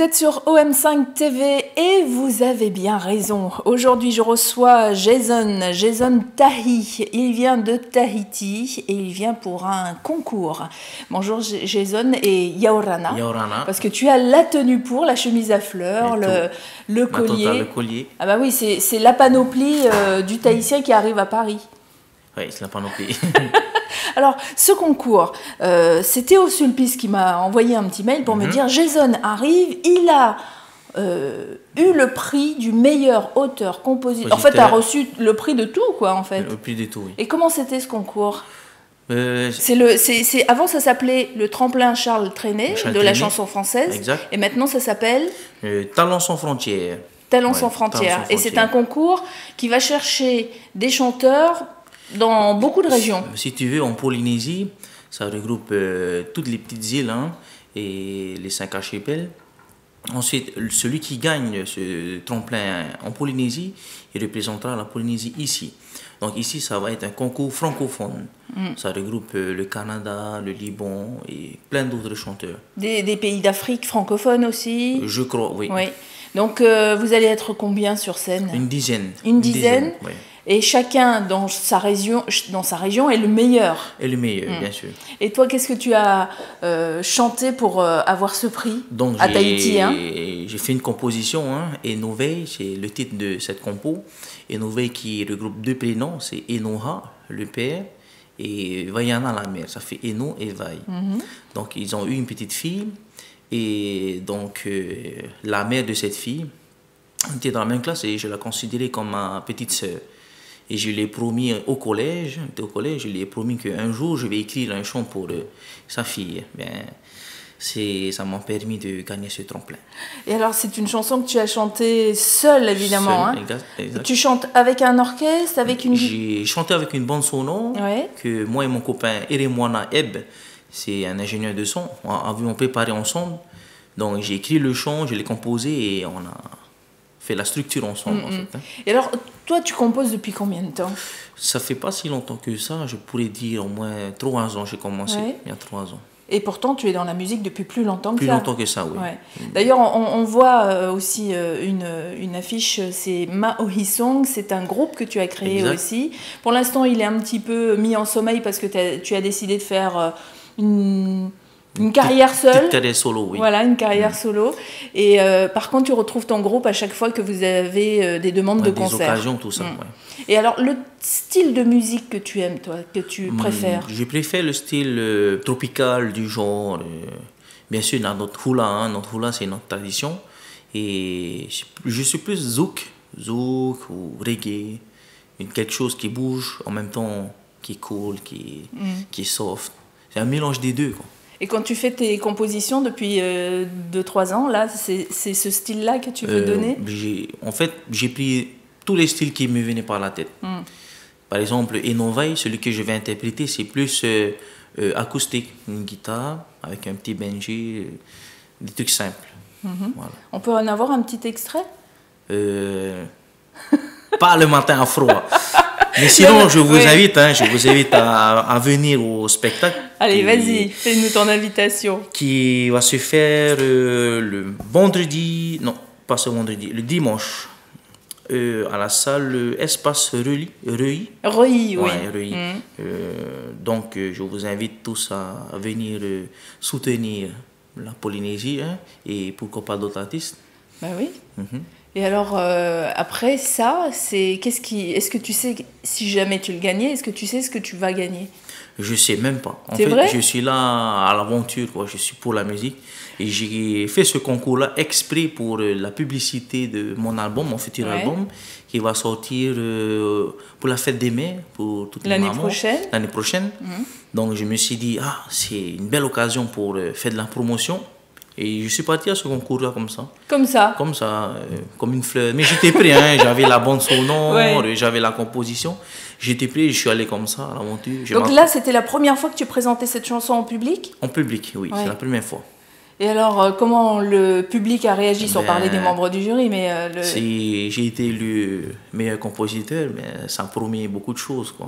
êtes sur OM5 TV et vous avez bien raison. Aujourd'hui, je reçois Jason Tahi. Il vient de Tahiti et il vient pour un concours. Bonjour Jason et Yaorana. Yaorana. Parce que tu as la tenue pour, la chemise à fleurs, le collier. Le collier. Ah bah oui, c'est la panoplie du Tahitien qui arrive à Paris. Oui, c'est la panoplie. Alors, ce concours, c'est Théo Sulpice qui m'a envoyé un petit mail pour me dire Jason arrive, il a eu le prix du meilleur auteur-compositeur. En fait, tu as reçu le prix de tout, quoi, en fait. Le prix de tout, oui. Et comment c'était ce concours? Avant, ça s'appelait le tremplin Charles Trenet de la chanson française. Exact. Et maintenant, ça s'appelle Talents sans frontières. Talents sans frontières. Et c'est un concours qui va chercher des chanteurs dans beaucoup de régions. Si tu veux, en Polynésie, ça regroupe toutes les petites îles et les 5 archipels. Ensuite, celui qui gagne ce tremplin en Polynésie, il représentera la Polynésie ici. Donc ici, ça va être un concours francophone. Ça regroupe le Canada, le Liban et plein d'autres chanteurs. Des pays d'Afrique francophones aussi? Je crois, oui. Donc vous allez être combien sur scène? Une dizaine. Une dizaine, oui. Et chacun dans sa région est le meilleur. Et le meilleur, bien sûr. Et toi, qu'est-ce que tu as chanté pour avoir ce prix à Tahiti? J'ai fait une composition, Enoveille, c'est le titre de cette compo. Enoveille qui regroupe deux prénoms, c'est Enoha, le père, et Vaiana, la mère. Ça fait Eno et Vai. Donc ils ont eu une petite fille, et donc la mère de cette fille était dans la même classe et je la considérais comme ma petite sœur. Et je lui ai promis au collège, je lui ai promis qu'un jour je vais écrire un chant pour sa fille. Ça m'a permis de gagner ce tremplin. Et alors c'est une chanson que tu as chantée seule évidemment. Exact. Tu chantes avec un orchestre, avec une... J'ai chanté avec une bande sonore que moi et mon copain Eremwana Eb, c'est un ingénieur de son, avions préparé ensemble. Donc j'ai écrit le chant, je l'ai composé et on a fait la structure ensemble. En fait, Et alors, toi, tu composes depuis combien de temps? Ça fait pas si longtemps que ça, je pourrais dire au moins 3 ans j'ai commencé, il y a 3 ans. Et pourtant, tu es dans la musique depuis plus longtemps que ça. Plus longtemps que ça, oui. D'ailleurs, on voit aussi une affiche, c'est Maohisong, c'est un groupe que tu as créé aussi. Pour l'instant, il est un petit peu mis en sommeil parce que tu as décidé de faire une carrière seule. Une carrière solo, oui. Voilà, une carrière solo. Et par contre, tu retrouves ton groupe à chaque fois que vous avez des demandes de concert. Des occasions, tout ça, Et alors, le style de musique que tu aimes, toi, que tu préfères? Je préfère le style tropical du genre. Bien sûr, dans notre hula, notre hula, c'est notre tradition. Et je suis plus zouk ou reggae. Quelque chose qui bouge, en même temps qui est cool, qui est soft. C'est un mélange des deux, quoi. Et quand tu fais tes compositions depuis 2-3 ans, là, c'est ce style-là que tu veux donner? En fait, j'ai pris tous les styles qui me venaient par la tête. Par exemple, Enoveille, celui que je vais interpréter, c'est plus acoustique. Une guitare avec un petit banjo, des trucs simples. Voilà. On peut en avoir un petit extrait? Pas le matin à froid. Mais sinon, je vous invite à venir au spectacle. Allez, vas-y, fais-nous ton invitation. Qui va se faire le vendredi, non, pas ce vendredi, le dimanche, à la salle Espace Reuilly. Reuilly. Donc, je vous invite tous à venir soutenir la Polynésie et pourquoi pas d'autres artistes. Bah oui. Et alors, après ça, est-ce que tu sais, si jamais tu le gagnais, est-ce que tu sais ce que tu vas gagner? Je sais même pas. En fait, je suis là à l'aventure, quoi. Je suis pour la musique. Et j'ai fait ce concours-là exprès pour la publicité de mon album, mon futur album, qui va sortir pour la fête des mères, pour toute l'année prochaine. L'année prochaine. Donc, je me suis dit, c'est une belle occasion pour faire de la promotion. Et je suis parti à ce concours-là comme ça. Comme une fleur. Mais j'étais prêt, j'avais la bande sonore, j'avais la composition. J'étais prêt, je suis allé comme ça à l'aventure. Donc là, c'était la première fois que tu présentais cette chanson en public? En public, oui, c'est la première fois. Et alors, comment le public a réagi, sans parler des membres du jury, mais j'ai été élu meilleur compositeur, mais ça promet beaucoup de choses, quoi.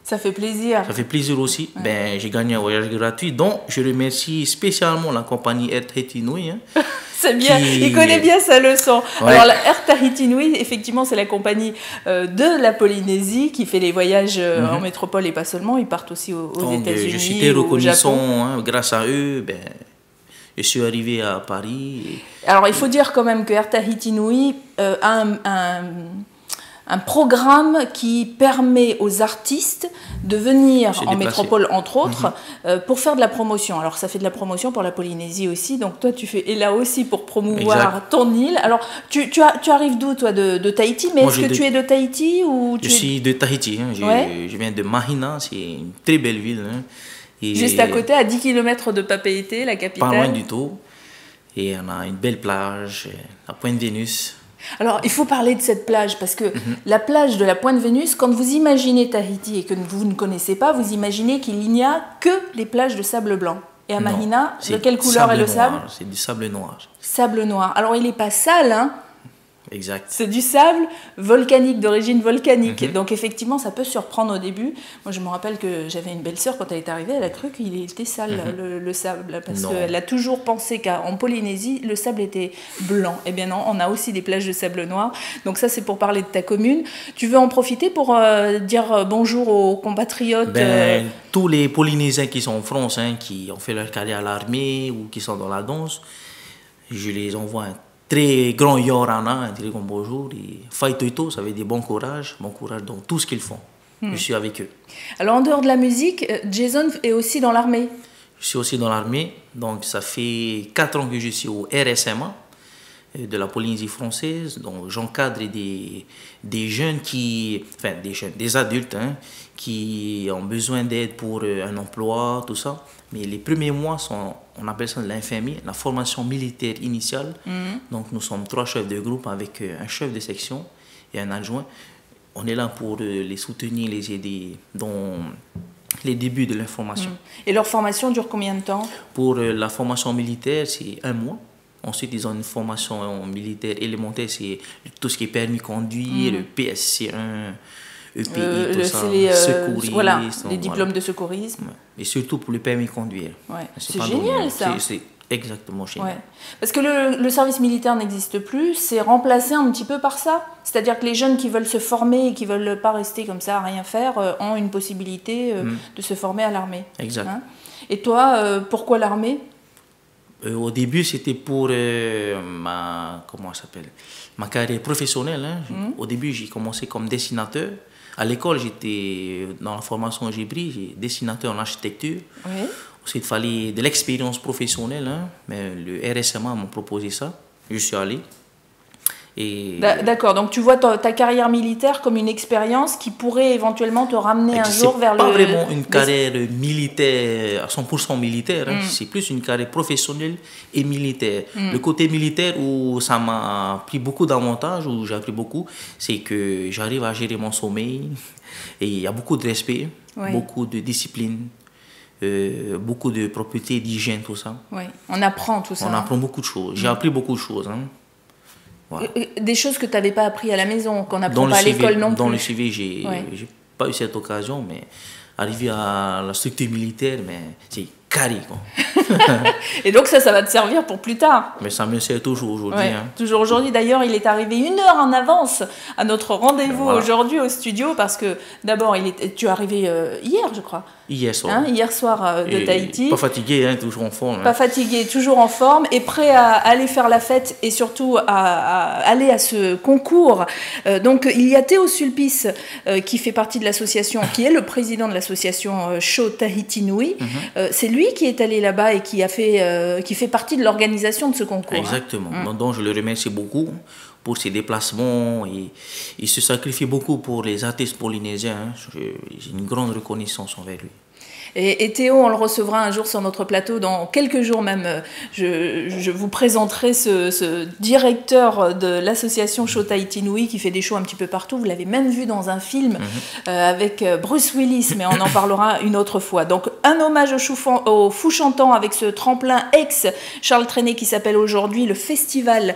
Ça fait plaisir. Ça fait plaisir aussi. J'ai gagné un voyage gratuit, donc je remercie spécialement la compagnie Air Tahiti Nui. C'est bien, il connaît bien sa leçon. Ouais. Alors, Air Tahiti Nui, effectivement, c'est la compagnie de la Polynésie qui fait les voyages en métropole et pas seulement. Ils partent aussi aux États-Unis. Je suis très reconnaissant, au Japon. hein, grâce à eux. Ben, je suis arrivé à Paris. Alors, il faut dire quand même que Air Tahiti Nui a un programme qui permet aux artistes de venir en métropole, entre autres, pour faire de la promotion. Alors, ça fait de la promotion pour la Polynésie aussi. Donc, toi, es là aussi pour promouvoir ton île. Alors, tu arrives d'où, toi, de Tahiti? Mais est-ce que tu es de Tahiti ou Je suis de Tahiti. Hein. Je viens de Mahina. C'est une très belle ville. Hein. Et juste à côté, à 10 km de Papeete, la capitale. Pas loin du tout. Et on a une belle plage, la Pointe-Vénus. Alors, il faut parler de cette plage, parce que la plage de la Pointe-Vénus, quand vous imaginez Tahiti et que vous ne connaissez pas, vous imaginez qu'il n'y a que les plages de sable blanc. Et à Mahina, de quelle couleur est le sable? C'est du sable noir. Sable noir. Alors, il n'est pas sale, hein? Exact. C'est du sable volcanique, d'origine volcanique. Donc effectivement, ça peut surprendre au début. Moi, je me rappelle que j'avais une belle-sœur, quand elle est arrivée, elle a cru qu'il était sale, le sable, parce qu'elle a toujours pensé qu'en Polynésie, le sable était blanc. Eh bien non, on a aussi des plages de sable noir. Donc ça, c'est pour parler de ta commune. Tu veux en profiter pour dire bonjour aux compatriotes tous les Polynésiens qui sont en France, hein, qui ont fait leur carrière à l'armée ou qui sont dans la danse, je les envoie un très grand yorana, un très grand bonjour. Et faitoito, ça veut dire bon courage dans tout ce qu'ils font. Je suis avec eux. Alors en dehors de la musique, Jason est aussi dans l'armée. Je suis aussi dans l'armée, donc ça fait 4 ans que je suis au RSMA de la Polynésie française. Donc j'encadre des jeunes des adultes, hein, qui ont besoin d'aide pour un emploi, tout ça. Mais les premiers mois sont, on appelle ça l'infirmier, la formation militaire initiale. Donc nous sommes 3 chefs de groupe avec un chef de section et un adjoint. On est là pour les soutenir, les aider dans les débuts de l'information. Et leur formation dure combien de temps? Pour la formation militaire, c'est 1 mois. Ensuite, ils ont une formation militaire élémentaire, c'est tout ce qui est permis conduire, le PSC1, EPI, tout ça, secouriste. Voilà, les diplômes de secourisme. Et surtout pour le permis conduire. C'est génial, ça. C'est exactement génial. Parce que le service militaire n'existe plus, c'est remplacé un petit peu par ça. C'est-à-dire que les jeunes qui veulent se former et qui ne veulent pas rester comme ça à rien faire ont une possibilité de se former à l'armée. Exact. Hein? Et toi, pourquoi l'armée? Au début, c'était pour ma carrière professionnelle. Hein. Au début, j'ai commencé comme dessinateur. À l'école, j'étais dans la formation que j'ai pris, j'ai dessinateur en architecture. Ensuite, il fallait de l'expérience professionnelle. Hein. Mais le RSMA m'a proposé ça. Je suis allé. D'accord, donc tu vois ta carrière militaire comme une expérience qui pourrait éventuellement te ramener un jour vers le... C'est pas vraiment une carrière militaire, à 100% militaire, hein. C'est plus une carrière professionnelle et militaire. Le côté militaire où ça m'a pris beaucoup d'avantages, où j'ai appris beaucoup, c'est que j'arrive à gérer mon sommeil et il y a beaucoup de respect, beaucoup de discipline. Beaucoup de propreté, d'hygiène, tout ça. On apprend tout ça. On apprend beaucoup de choses. J'ai appris beaucoup de choses. Hein. Voilà. Des choses que tu n'avais pas appris à la maison, qu'on n'apprend pas à l'école non plus. Dans le CV, j'ai pas eu cette occasion, mais arrivé à la structure militaire, mais c'est carré, quoi. Et donc ça va te servir pour plus tard. Mais ça me sert toujours aujourd'hui. Hein. Toujours aujourd'hui. D'ailleurs, il est arrivé 1 heure en avance à notre rendez-vous aujourd'hui au studio, parce que d'abord, tu es arrivé hier, je crois. Hier soir. Hier soir de Tahiti. Pas fatigué, hein, toujours en forme. Pas fatigué, toujours en forme et prêt à aller faire la fête et surtout à aller à ce concours. Donc il y a Théo Sulpice qui fait partie de l'association, qui est le président de l'association Show Tahiti Nui. C'est lui qui est allé là-bas et qui fait partie de l'organisation de ce concours. Exactement. Donc je le remercie beaucoup pour ses déplacements et il se sacrifie beaucoup pour les artistes polynésiens. Hein. J'ai une grande reconnaissance envers lui. Et Théo, on le recevra un jour sur notre plateau, dans quelques jours même. Je vous présenterai ce directeur de l'association Show Tahiti Nui qui fait des shows un petit peu partout. Vous l'avez même vu dans un film avec Bruce Willis, mais on en parlera une autre fois. Donc un hommage au fou chantant avec ce tremplin ex-Charles Trenet qui s'appelle aujourd'hui le Festival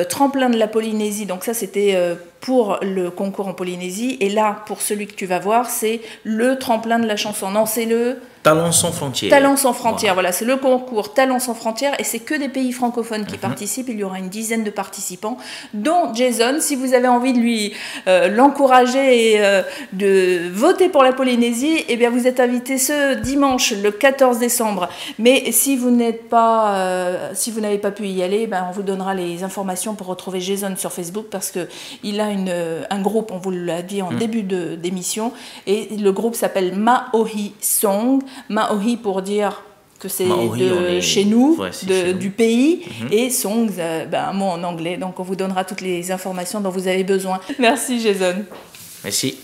Tremplin de la Polynésie. Donc ça, c'était... pour le concours en Polynésie. Et là, pour celui que tu vas voir, c'est le tremplin de la chanson. Non, c'est le Talents sans frontières. Talents sans frontières, voilà, c'est le concours Talents sans frontières et c'est que des pays francophones qui participent. Il y aura une dizaine de participants, dont Jason. Si vous avez envie de lui l'encourager et de voter pour la Polynésie, eh bien vous êtes invité ce dimanche, le 14 décembre. Mais si vous n'avez pas pu y aller, ben, on vous donnera les informations pour retrouver Jason sur Facebook parce que il a un groupe, on vous l'a dit en début d'émission, et le groupe s'appelle Maohi Song. Maohi pour dire que c'est chez nous, du pays, et Song, un mot en anglais. Donc on vous donnera toutes les informations dont vous avez besoin. Merci Jason. Merci.